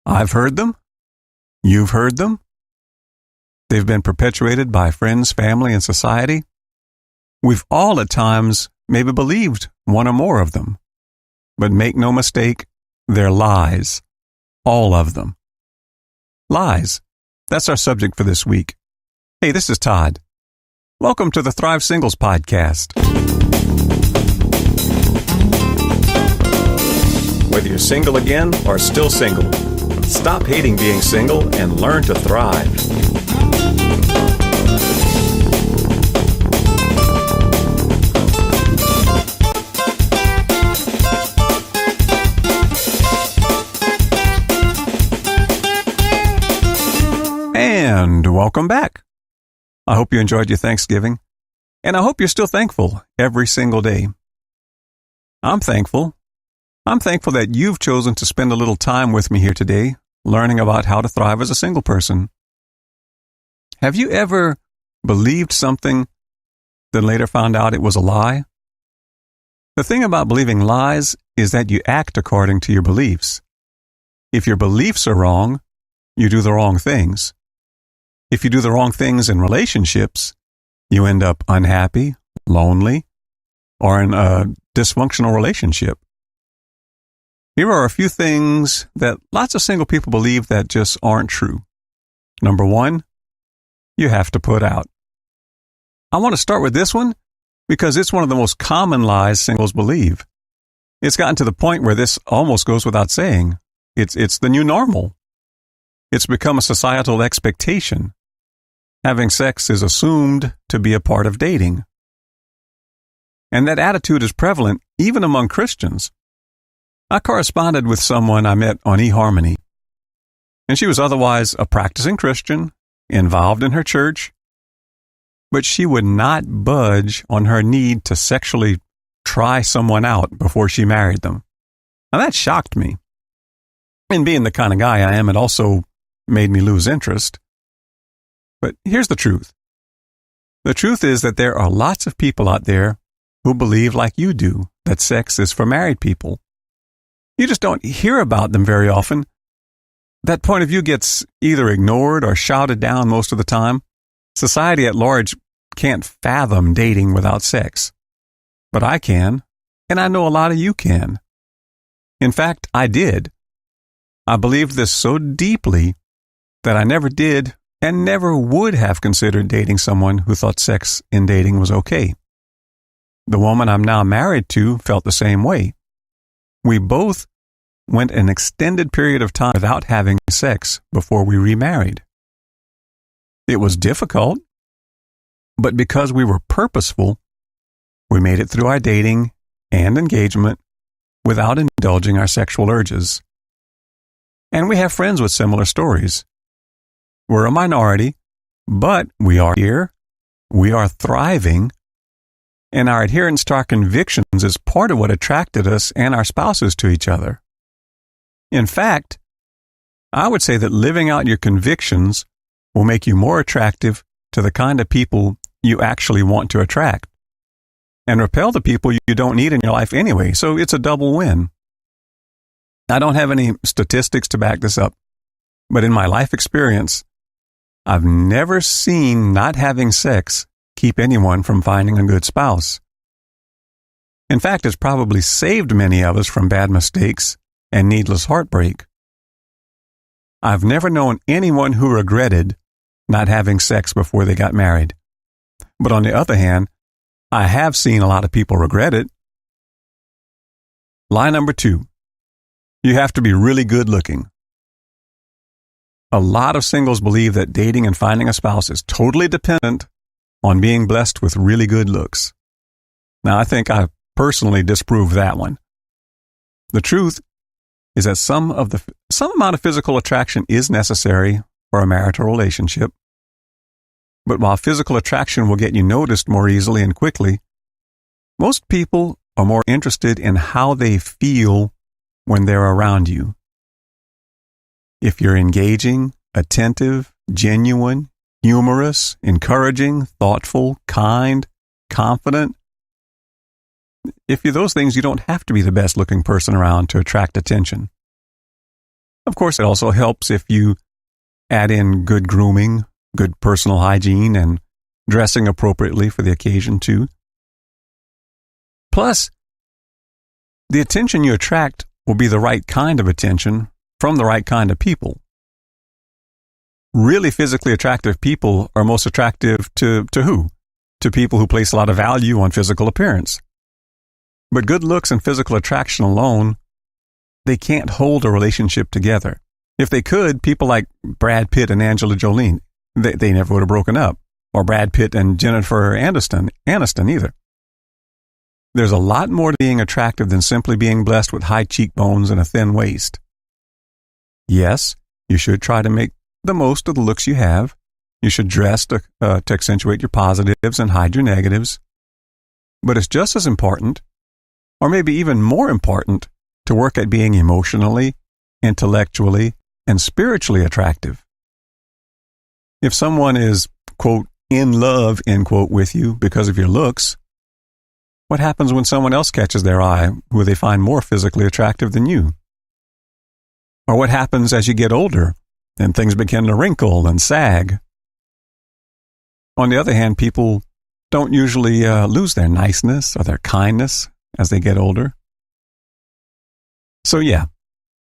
I've heard them. You've heard them. They've been perpetuated by friends, family, and society. We've all at times maybe believed one or more of them. But make no mistake, they're lies. All of them. Lies. That's our subject for this week. Hey, this is Todd. Welcome to the Thrive Singles Podcast. Whether you're single again or still single, stop hating being single and learn to thrive. And welcome back. I hope you enjoyed your Thanksgiving, and I hope you're still thankful every single day. I'm thankful. I'm thankful that you've chosen to spend a little time with me here today, learning about how to thrive as a single person. Have you ever believed something, then later found out it was a lie? The thing about believing lies is that you act according to your beliefs. If your beliefs are wrong, you do the wrong things. If you do the wrong things in relationships, you end up unhappy, lonely, or in a dysfunctional relationship. Here are a few things that lots of single people believe that just aren't true. Number one, you have to put out. I want to start with this one because it's one of the most common lies singles believe. It's gotten to the point where this almost goes without saying. It's the new normal. It's become a societal expectation. Having sex is assumed to be a part of dating. And that attitude is prevalent even among Christians. I corresponded with someone I met on eHarmony, and she was otherwise a practicing Christian, involved in her church, but she would not budge on her need to sexually try someone out before she married them. Now that shocked me. And being the kind of guy I am, it also made me lose interest. But here's the truth. The truth is that there are lots of people out there who believe like you do, that sex is for married people. You just don't hear about them very often. That point of view gets either ignored or shouted down most of the time. Society at large can't fathom dating without sex. But I can, and I know a lot of you can. In fact, I did. I believed this so deeply that I never did and never would have considered dating someone who thought sex in dating was okay. The woman I'm now married to felt the same way. We both went an extended period of time without having sex before we remarried. It was difficult, but because we were purposeful, we made it through our dating and engagement without indulging our sexual urges. And we have friends with similar stories. We're a minority, but we are here, we are thriving, and our adherence to our convictions is part of what attracted us and our spouses to each other. In fact, I would say that living out your convictions will make you more attractive to the kind of people you actually want to attract, and repel the people you don't need in your life anyway, so it's a double win. I don't have any statistics to back this up, but in my life experience, I've never seen not having sex keep anyone from finding a good spouse. In fact, it's probably saved many of us from bad mistakes and needless heartbreak. I've never known anyone who regretted not having sex before they got married. But on the other hand, I have seen a lot of people regret it. Lie number 2. You have to be really good looking. A lot of singles believe that dating and finding a spouse is totally dependent on being blessed with really good looks. Now, I think I personally disprove that one. The truth is that some amount of physical attraction is necessary for a marital relationship. But while physical attraction will get you noticed more easily and quickly, most people are more interested in how they feel when they're around you. If you're engaging, attentive, genuine, humorous, encouraging, thoughtful, kind, confident, if you're those things, you don't have to be the best looking person around to attract attention. Of course, it also helps if you add in good grooming, good personal hygiene, and dressing appropriately for the occasion too. Plus, the attention you attract will be the right kind of attention from the right kind of people. Really physically attractive people are most attractive to who? To people who place a lot of value on physical appearance. But good looks and physical attraction alone, they can't hold a relationship together. If they could, people like Brad Pitt and Angela Jolie, they never would have broken up. Or Brad Pitt and Jennifer Aniston either. There's a lot more to being attractive than simply being blessed with high cheekbones and a thin waist. Yes, you should try to make the most of the looks you have. You should dress to accentuate your positives and hide your negatives. But it's just as important, or maybe even more important, to work at being emotionally, intellectually, and spiritually attractive. If someone is, quote, in love, end quote, with you because of your looks, what happens when someone else catches their eye who they find more physically attractive than you? Or what happens as you get older and things begin to wrinkle and sag? On the other hand, people don't usually lose their niceness or their kindness as they get older. So yeah,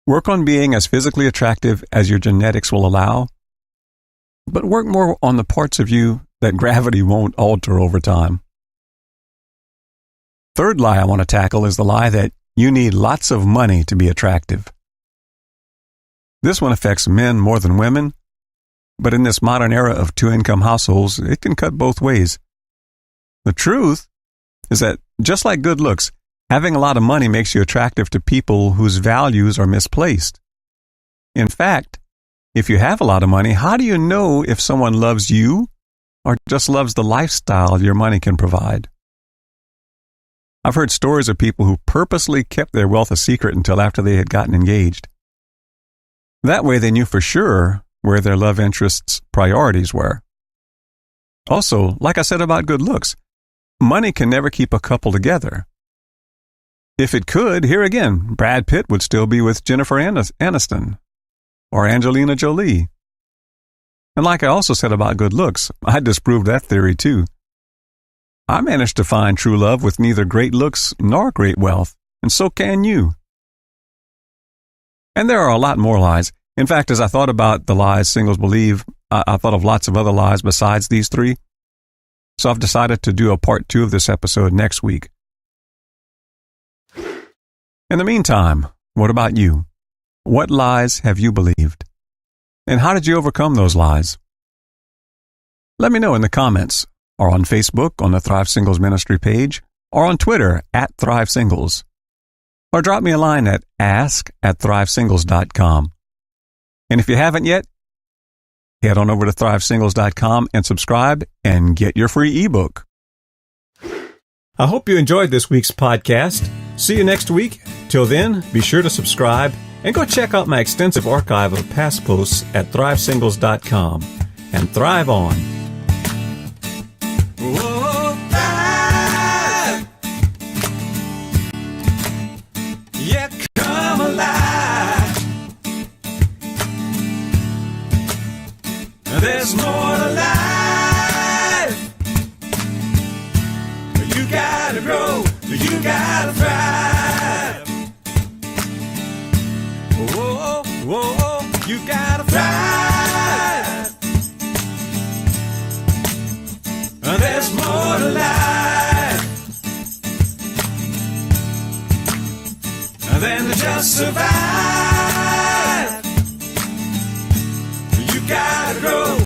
work on being as physically attractive as your genetics will allow, but work more on the parts of you that gravity won't alter over time. Third lie I want to tackle is the lie that you need lots of money to be attractive. This one affects men more than women, but in this modern era of two-income households, it can cut both ways. The truth is that, just like good looks, having a lot of money makes you attractive to people whose values are misplaced. In fact, if you have a lot of money, how do you know if someone loves you or just loves the lifestyle your money can provide? I've heard stories of people who purposely kept their wealth a secret until after they had gotten engaged. That way they knew for sure where their love interests' priorities were. Also, like I said about good looks, money can never keep a couple together. If it could, here again, Brad Pitt would still be with Jennifer Aniston or Angelina Jolie. And like I also said about good looks, I disproved that theory too. I managed to find true love with neither great looks nor great wealth, and so can you. And there are a lot more lies. In fact, as I thought about the lies singles believe, I thought of lots of other lies besides these three. So I've decided to do a part 2 of this episode next week. In the meantime, what about you? What lies have you believed? And how did you overcome those lies? Let me know in the comments, or on Facebook on the Thrive Singles Ministry page, or on Twitter @ThriveSingles. Or drop me a line at ask@thrivesingles.com. And if you haven't yet, head on over to thrivesingles.com and subscribe and get your free ebook. I hope you enjoyed this week's podcast. See you next week. Till then, be sure to subscribe and go check out my extensive archive of past posts at thrivesingles.com. And thrive on. Whoa, thrive. Yeah, come alive. There's more to life. You gotta grow, you gotta thrive. Whoa, whoa, you gotta thrive. There's more to life than to just survive.